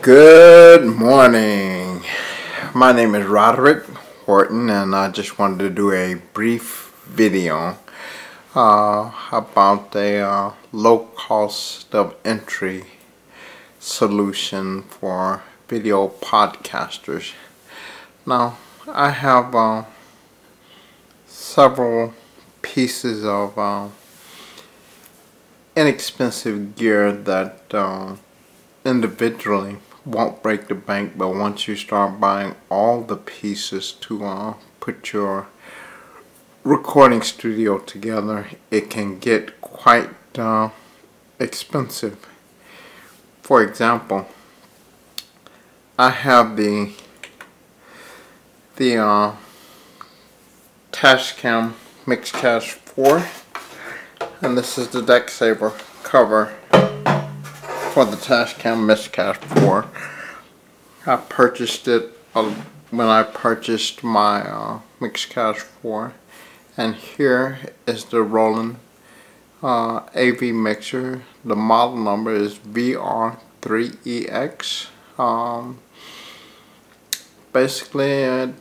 Good morning. My name is Roderick Horton, and I just wanted to do a brief video about a low cost of entry solution for video podcasters. Now, I have several pieces of inexpensive gear that individually won't break the bank, but once you start buying all the pieces to put your recording studio together, it can get quite expensive. For example, I have the Tascam Mixcast 4, and this is the Deck Saver cover for the Tascam Mixcast 4. I purchased it when I purchased my Mixcast 4, and here is the Roland AV mixer. The model number is VR3EX. Basically, it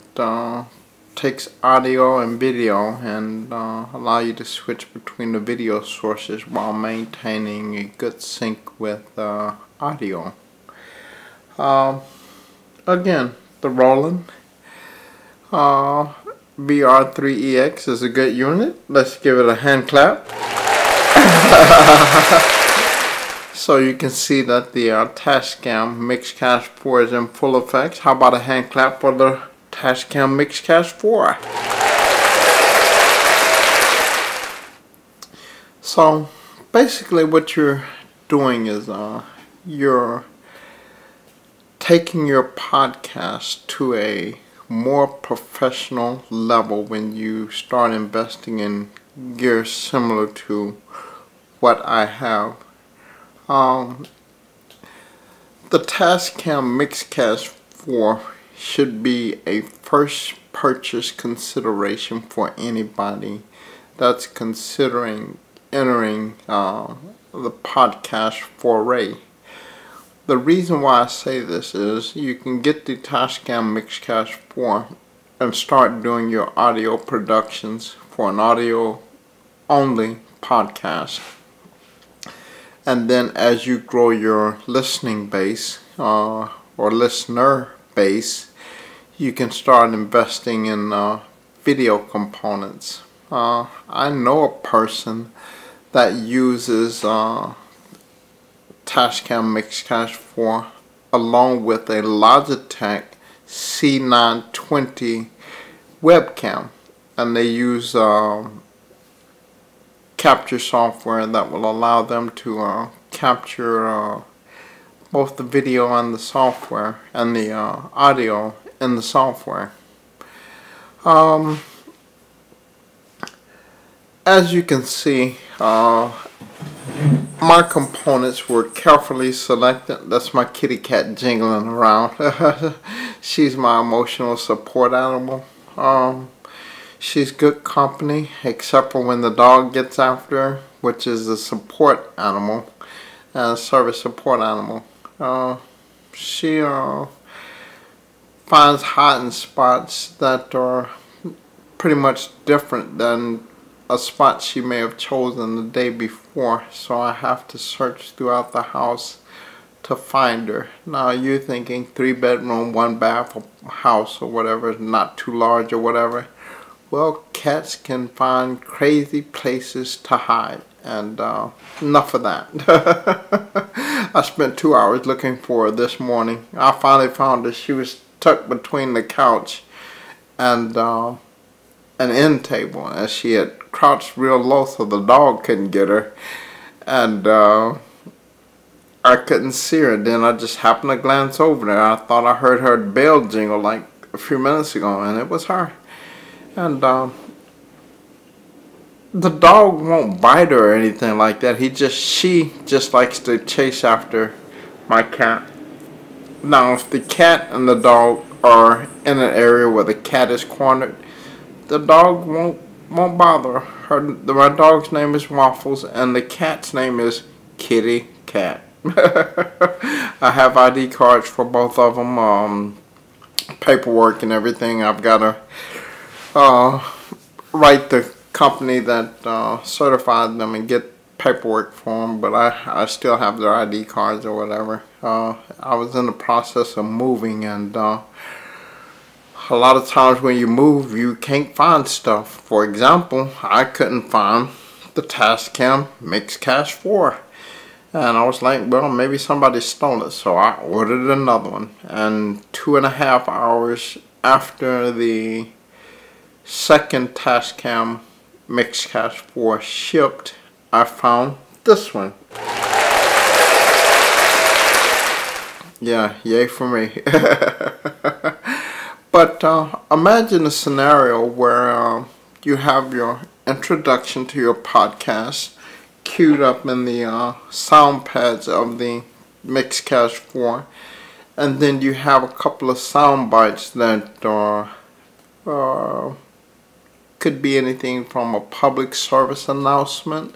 takes audio and video and allow you to switch between the video sources while maintaining a good sync with audio. Again, the Roland VR3EX is a good unit. Let's give it a hand clap. So you can see that the Tascam Mixcast 4 is in full effect. How about a hand clap for the Tascam Mixcast 4? So basically what you're doing is you're taking your podcast to a more professional level when you start investing in gear similar to what I have. The Tascam Mixcast 4 should be a first purchase consideration for anybody that's considering entering the podcast foray. The reason why I say this is you can get the Tascam Mixcast 4 and start doing your audio productions for an audio only podcast. And then as you grow your listening base or listener base, you can start investing in video components. I know a person that uses Tascam Mixcast 4 along with a Logitech C920 webcam, and they use capture software that will allow them to capture both the video and the software and the audio in the software. As you can see, my components were carefully selected. That's my kitty cat jingling around. She's my emotional support animal. She's good company, except for when the dog gets after her, which is a support animal, service support animal. She finds hiding spots that are pretty much different than a spot she may have chosen the day before, so I have to search throughout the house to find her. Now you're thinking 3-bedroom, 1-bath house or whatever, not too large or whatever. Well, cats can find crazy places to hide, and enough of that. I spent 2 hours looking for her this morning. I finally found her. She was tucked between the couch and an end table, and she had crouched real low so the dog couldn't get her, and I couldn't see her. Then I just happened to glance over there. I thought I heard her bell jingle like a few minutes ago, and it was her. And the dog won't bite her or anything like that. She just likes to chase after my cat. Now, if the cat and the dog are in an area where the cat is cornered, the dog won't bother her. My dog's name is Waffles, and the cat's name is Kitty Cat. I have ID cards for both of them. Paperwork and everything. I've got to write the company that certified them and get paperwork for them, but I still have their ID cards or whatever. I was in the process of moving, and a lot of times when you move, you can't find stuff. For example, I couldn't find the Tascam MixCash 4. And I was like, well, maybe somebody stole it. So I ordered another one. And 2.5 hours after the second Tascam MixCash 4 shipped, I found this one. Yeah, yay for me. But imagine a scenario where you have your introduction to your podcast queued up in the sound pads of the MixCash 4, and then you have a couple of sound bites that are could be anything from a public service announcement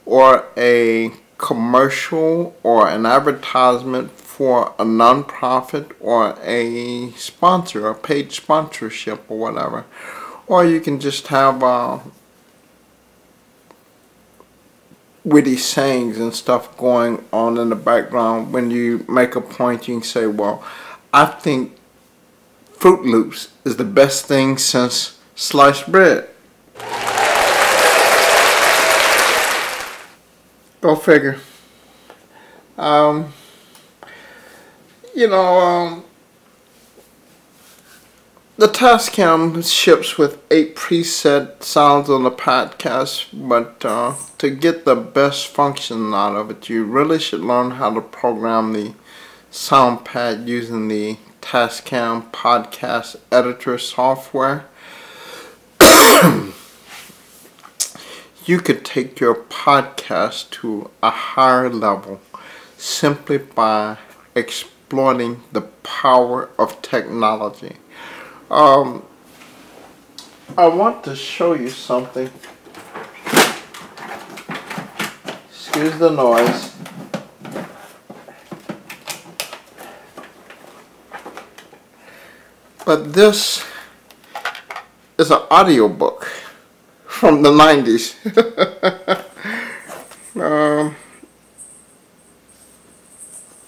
or a commercial or an advertisement for a nonprofit or a sponsor, a paid sponsorship or whatever. Or you can just have witty sayings and stuff going on in the background. When you make a point, you can say, well, I think Fruit Loops is the best thing since sliced bread. Go figure. The Tascam ships with 8 preset sounds on the podcast, but to get the best function out of it, you really should learn how to program the sound pad using the Tascam podcast editor software. You could take your podcast to a higher level simply by exploiting the power of technology. I want to show you something. Excuse the noise. But this is an audiobook from the 90s.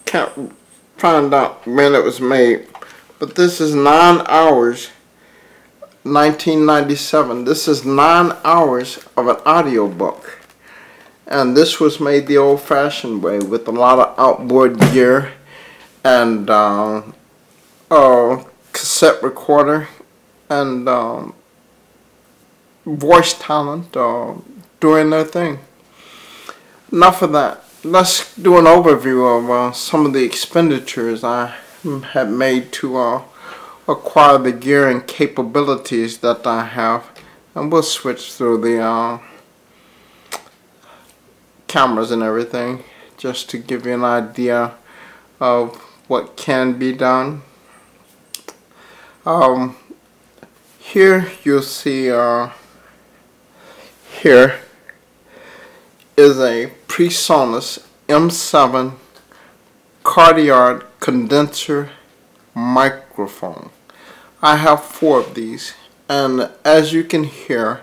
Can't find out when it was made, but this is 9 hours, 1997. This is 9 hours of an audiobook, and this was made the old-fashioned way with a lot of outboard gear and cassette recorder and voice talent doing their thing. Enough of that. Let's do an overview of some of the expenditures I have made to acquire the gear and capabilities that I have, and we'll switch through the cameras and everything just to give you an idea of what can be done. Here you'll see here is a PreSonus M7 Cardiard condenser microphone. I have 4 of these, and as you can hear,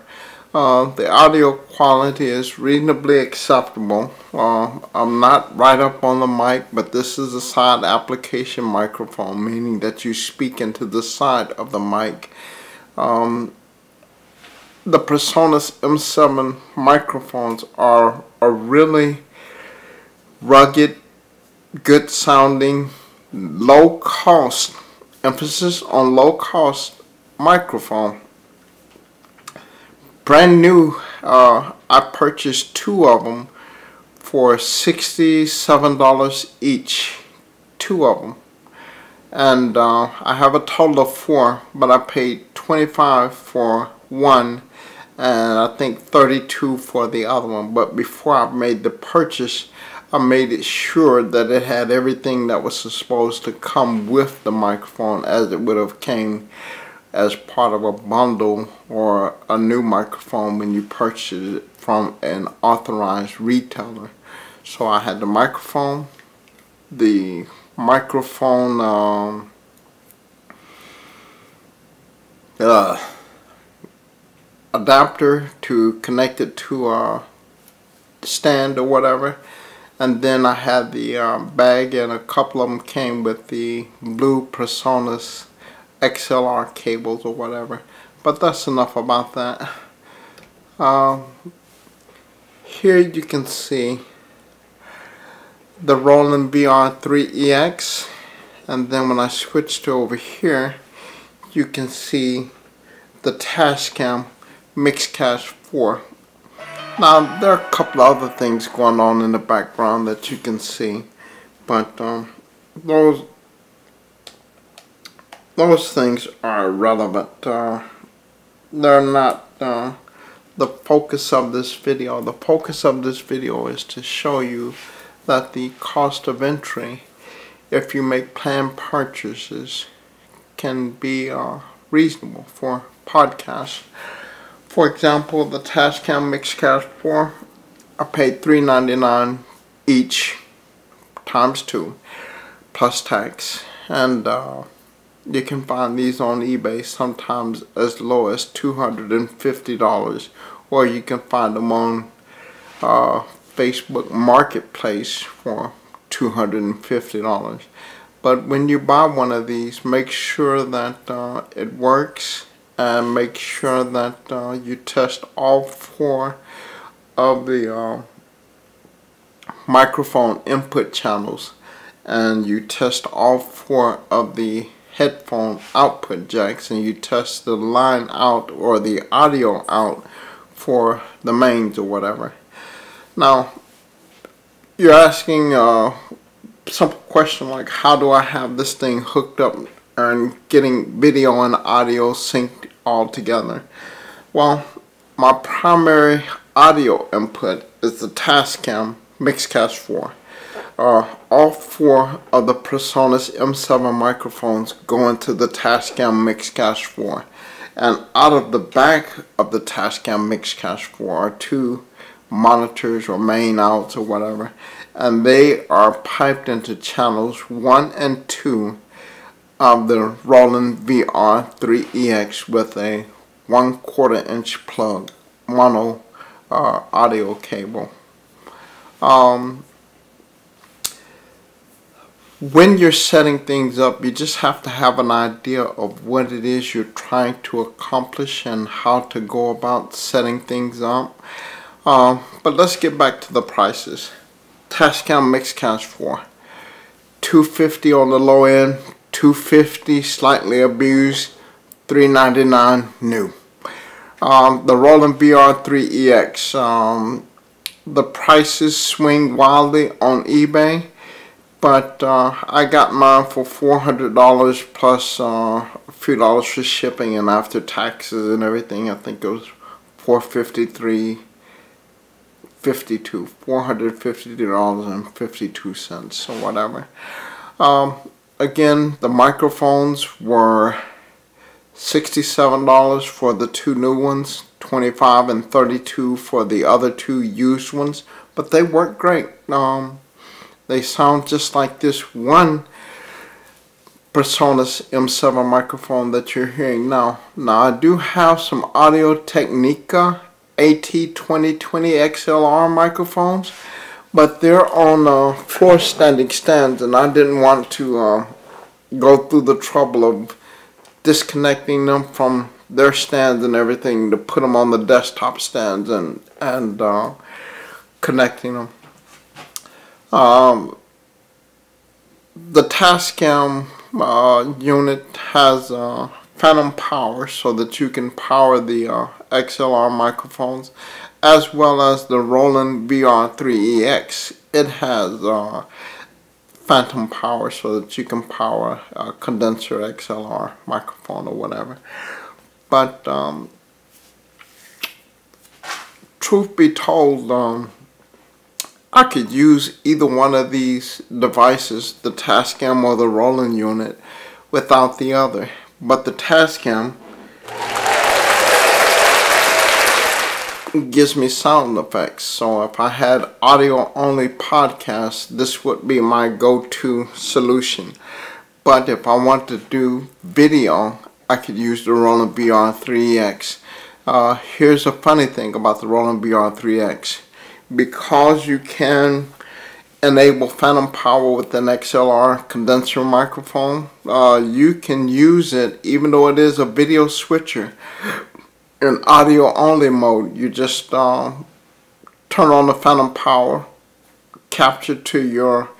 the audio quality is reasonably acceptable. I'm not right up on the mic, but this is a side application microphone, meaning that you speak into the side of the mic. The PreSonus M7 microphones are a really rugged, good sounding, low cost, emphasis on low cost microphone. Brand new. I purchased 2 of them for $67 each, 2 of them, and I have a total of 4, but I paid $25 for one and I think $32 for the other one. But before I made the purchase, I made it sure that it had everything that was supposed to come with the microphone, as it would have came as part of a bundle or a new microphone when you purchase it from an authorized retailer. So I had the microphone, the microphone adapter to connect it to a stand or whatever, and then I had the bag, and a couple of them came with the blue PreSonus XLR cables or whatever. But that's enough about that. Here you can see the Roland VR3EX, and then when I switch to over here, you can see the Tascam MixCash 4. Now there are a couple of other things going on in the background that you can see, but those things are irrelevant. They're not the focus of this video. The focus of this video is to show you that the cost of entry, if you make planned purchases, can be reasonable for podcasts. For example, the Tascam MixCash 4, I paid $3.99 each times 2 plus tax, and you can find these on eBay sometimes as low as $250, or you can find them on Facebook Marketplace for $250. But when you buy one of these, make sure that it works, and make sure that you test all 4 of the microphone input channels, and you test all 4 of the headphone output jacks, and you test the line out or the audio out for the mains or whatever. Now you're asking some question like, how do I have this thing hooked up and getting video and audio synced all together? Well, my primary audio input is the Tascam MixCash 4. All 4 of the PreSonus M7 microphones go into the Tascam MixCash 4, and out of the back of the Tascam MixCash 4 are 2 monitors or main outs or whatever, and they are piped into channels 1 and 2 of the Roland VR3EX with a 1/4 inch plug mono audio cable. When you're setting things up, you just have to have an idea of what it is you're trying to accomplish and how to go about setting things up. But let's get back to the prices. Tascam MixCash 4, $250 on the low end, $250 slightly abused, $399 new. The Roland VR3EX, the prices swing wildly on eBay, but I got mine for $400 plus a few dollars for shipping, and after taxes and everything, I think it was $453.52, $452.52 or whatever. Again, the microphones were $67 for the 2 new ones, $25 and $32 for the other 2 used ones, but they work great. They sound just like this one PreSonus M7 microphone that you're hearing now. Now I do have some Audio-Technica AT2020 XLR microphones, but they're on floor standing stands, and I didn't want to go through the trouble of disconnecting them from their stands and everything to put them on the desktop stands and connecting them. The Tascam unit has phantom power so that you can power the XLR microphones, as well as the Roland VR3EX. It has phantom power so that you can power a condenser XLR microphone or whatever. But truth be told, I could use either one of these devices, the Tascam or the Roland unit, without the other. But the Tascam gives me sound effects. So if I had audio only podcasts, this would be my go-to solution. But if I want to do video, I could use the Roland VR3X. Here's a funny thing about the Roland VR3X. Because you can enable phantom power with an XLR condenser microphone, you can use it even though it is a video switcher in audio only mode. You just turn on the phantom power, capture to your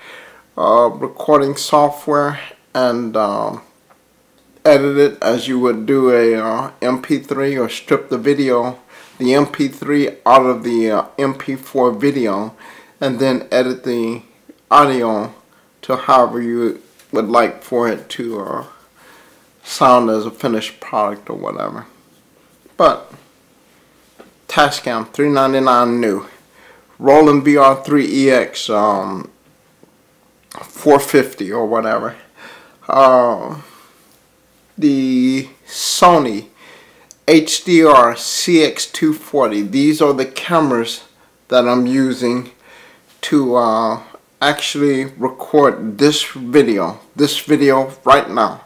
recording software, and edit it as you would do a MP3, or strip the MP3 out of the MP4 video, and then edit the audio to however you would like for it to sound as a finished product or whatever. But Tascam $399 new, Roland VR3EX $450 or whatever. The Sony HDR CX240. These are the cameras that I'm using to actually record this video right now.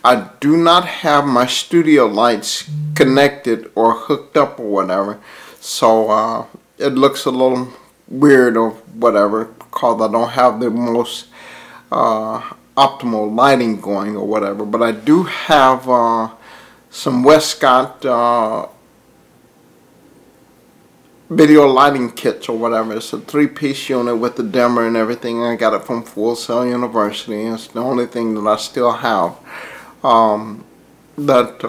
I do not have my studio lights connected or hooked up or whatever, so it looks a little weird or whatever because I don't have the most optimal lighting going or whatever. But I do have some Westcott video lighting kits or whatever. It's a 3-piece unit with the dimmer and everything. I got it from Full Sail University. It's the only thing that I still have that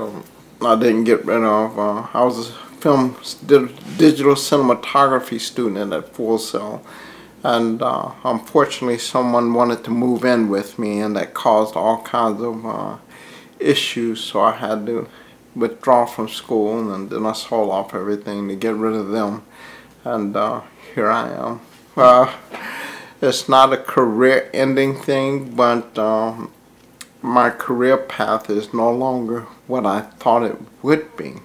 I didn't get rid of. I was a digital cinematography student at Full Sail, and unfortunately someone wanted to move in with me, and that caused all kinds of issues, so I had to withdraw from school, and then I sold off everything to get rid of them, and here I am. It's not a career ending thing, but my career path is no longer what I thought it would be.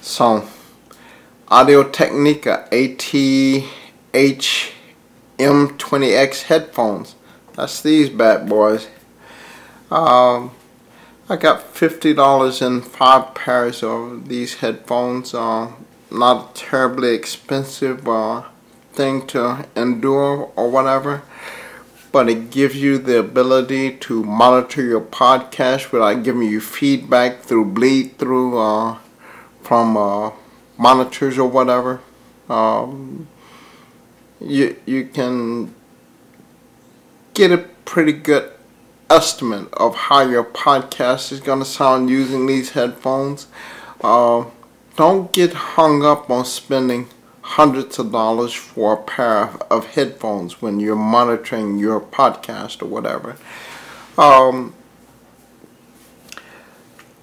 So Audio Technica AT-H M20X headphones. That's these bad boys. I got $50 in 5 pairs of these headphones. Not a terribly expensive thing to endure or whatever, but it gives you the ability to monitor your podcast without giving you feedback through bleed through from monitors or whatever. You can get a pretty good estimate of how your podcast is going to sound using these headphones. Don't get hung up on spending hundreds of dollars for a pair of headphones when you're monitoring your podcast or whatever.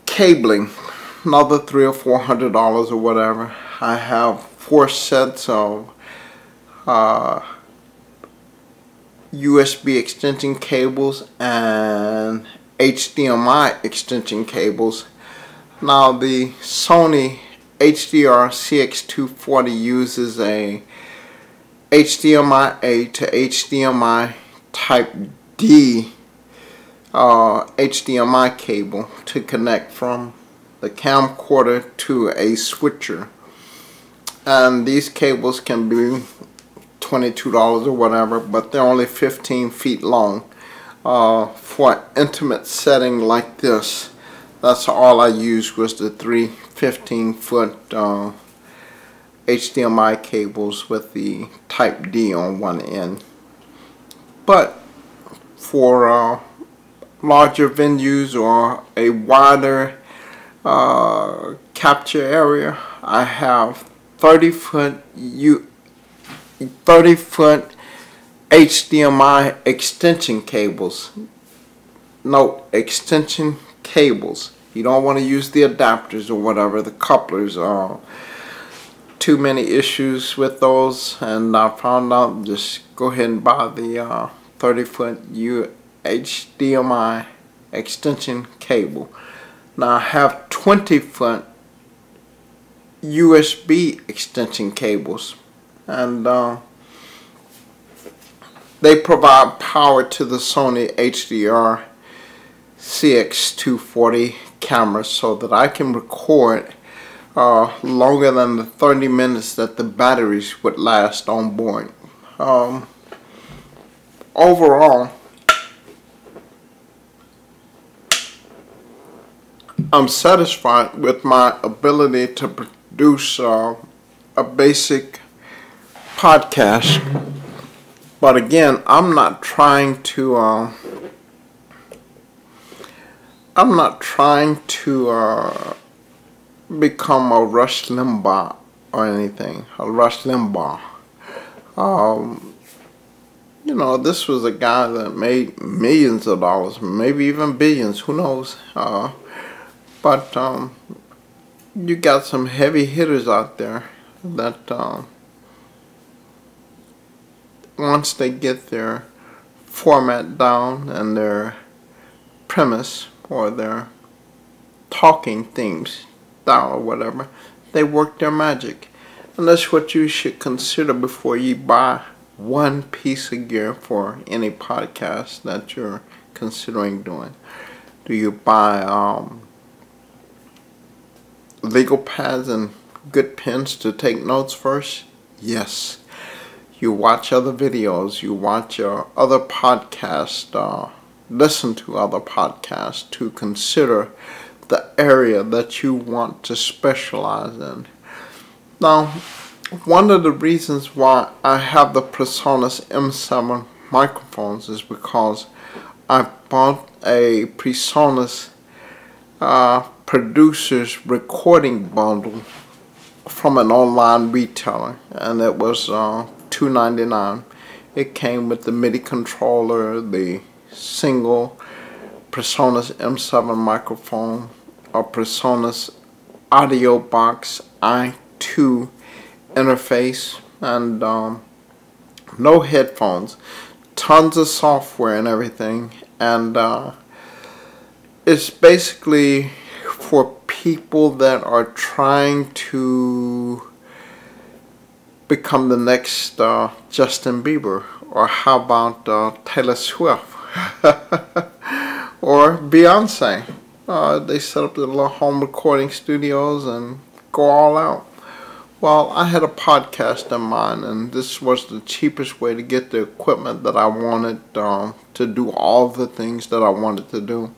Cabling, another $300 or $400 or whatever. I have 4 sets of USB extension cables and HDMI extension cables. Now the Sony HDR CX240 uses a HDMI-A to HDMI Type D HDMI cable to connect from the camcorder to a switcher, and these cables can be $22 or whatever, but they're only 15 feet long. For an intimate setting like this, that's all I used was the 3 15-foot HDMI cables with the Type D on one end. But for larger venues or a wider capture area, I have 30-foot HDMI extension cables. No, extension cables. You don't want to use the adapters or whatever, the couplers. Too many issues with those, and I found out just go ahead and buy the 30-foot HDMI extension cable. Now I have 20-foot USB extension cables, and they provide power to the Sony HDR CX240 camera so that I can record longer than the 30 minutes that the batteries would last on board. Overall, I'm satisfied with my ability to produce a basic podcast, but again, I'm not trying to become a Rush Limbaugh or anything. A Rush Limbaugh. You know, this was a guy that made millions of dollars, maybe even billions, who knows. But you got some heavy hitters out there that once they get their format down and their premise or their talking themes down or whatever, they work their magic. And that's what you should consider before you buy one piece of gear for any podcast that you're considering doing. Do you buy legal pads and good pens to take notes first? Yes. You watch other videos, you watch other podcasts, listen to other podcasts to consider the area that you want to specialize in. Now, one of the reasons why I have the PreSonus M7 microphones is because I bought a PreSonus producer's recording bundle from an online retailer, and it was $2.99. It came with the MIDI controller, the single PreSonus M7 microphone, a PreSonus Audio Box i2 interface, and no headphones, tons of software and everything, and it's basically for people that are trying to become the next Justin Bieber, or how about Taylor Swift or Beyonce. They set up their little home recording studios and go all out. Well, I had a podcast in mind, and this was the cheapest way to get the equipment that I wanted to do all the things that I wanted to do.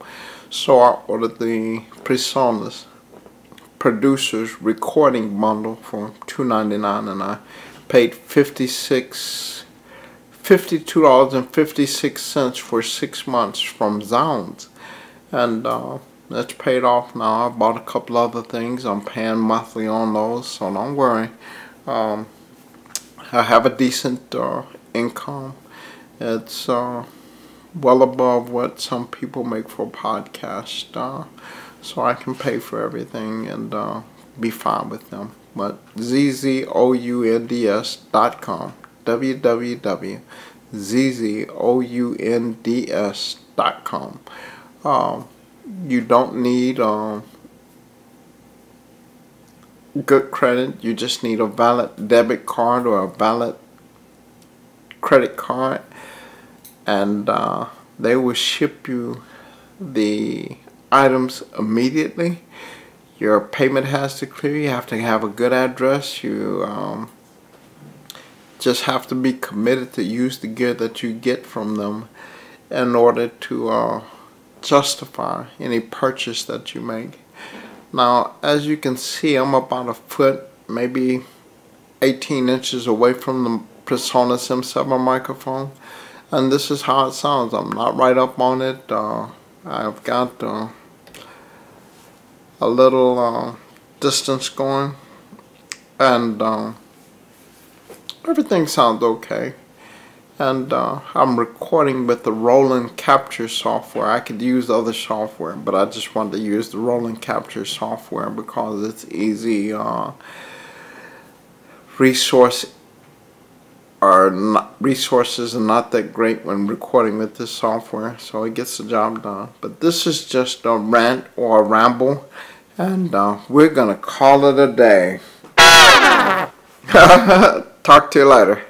So I ordered the PreSonus Producer's Recording Bundle for $2.99, and I paid $52.56 for 6 months from Zounds, and that's paid off now. I bought a couple other things. I'm paying monthly on those, so don't worry. I have a decent income. It's well above what some people make for a podcast, so I can pay for everything and be fine with them. But zzOUNDS.com, www.zzOUNDS.com. You don't need good credit. You just need a valid debit card or a valid credit card, and they will ship you the items immediately. Your payment has to clear. You have to have a good address. You just have to be committed to use the gear that you get from them in order to justify any purchase that you make. Now, as you can see, I'm about a foot, maybe 18 inches away from the PreSonus M7 microphone, and this is how it sounds. I'm not right up on it. I've got a little distance going, and everything sounds okay. And I'm recording with the Roland Capture software. I could use other software, but I just wanted to use the Roland Capture software because it's easy. Resources are not that great when recording with this software, so it gets the job done. But this is just a rant or a ramble, and we're gonna call it a day. Talk to you later.